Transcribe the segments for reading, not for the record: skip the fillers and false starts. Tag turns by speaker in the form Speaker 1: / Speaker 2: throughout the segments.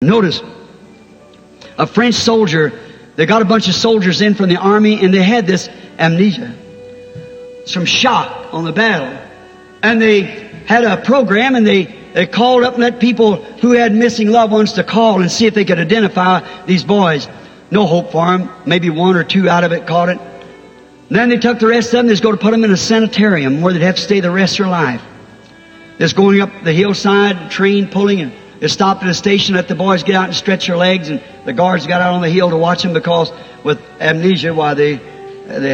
Speaker 1: Notice, a French soldier, they got a bunch of soldiers in from the army, and they had this amnesia, some shock on the battle. And they had a program, and they called up and let people who had missing loved ones to call and see if they could identify these boys. No hope for them. Maybe one or two out of it caught it. And then they took the rest of them. They was going to put them in a sanitarium where they'd have to stay the rest of their life. They're going up the hillside, train pulling, and they stopped at a station, let the boys get out and stretch their legs, and the guards got out on the hill to watch them because with amnesia, why they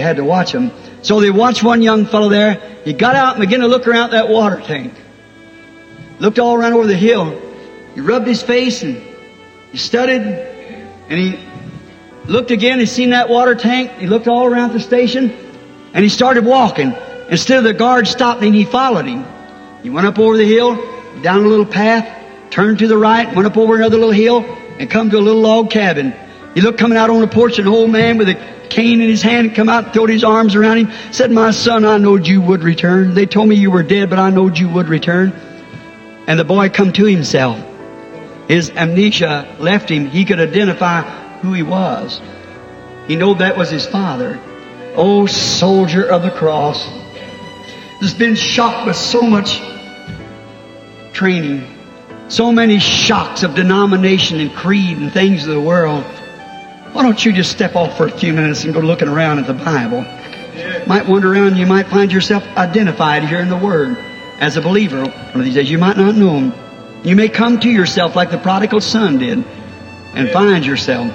Speaker 1: had to watch them. So they watched one young fellow there. He got out and began to look around that water tank. Looked all around over the hill. He rubbed his face and he studied, and he looked again. He seen that water tank. He looked all around the station, and he started walking. Instead of the guard stopping, he followed him. He went up over the hill, down a little path, turned to the right, went up over another little hill, and come to a little log cabin. He looked coming out on the porch, an old man with a cane in his hand come out and throwed his arms around him. Said, "My son, I knowed you would return. They told me you were dead, but I knowed you would return." And the boy come to himself. His amnesia left him. He could identify who he was. He knew that was his father. Oh, soldier of the cross, has been shocked with so much training, so many shocks of denomination and creed and things of the world. Why don't you just step off for a few minutes and go looking around at the Bible? Might wander around, you might find yourself identified here in the Word as a believer. One of these days you might not know Him. You may come to yourself like the prodigal son did and find yourself.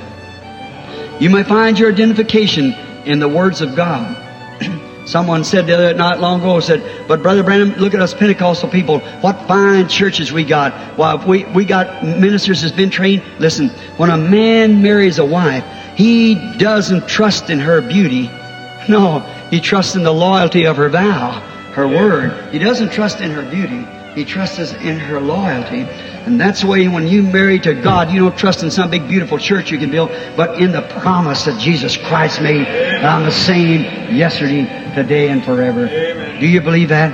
Speaker 1: You may find your identification in the words of God. Someone said the other night long ago, said, "But Brother Branham, look at us Pentecostal people. What fine churches we got. Why, we got ministers that's been trained." Listen, when a man marries a wife, he doesn't trust in her beauty. No, he trusts in the loyalty of her vow, her word. He doesn't trust in her beauty. He trusts in her loyalty. And that's the way when you marry to God, you don't trust in some big beautiful church you can build, but in the promise that Jesus Christ made, that I'm the same yesterday, today, and forever. Amen. Do you believe that?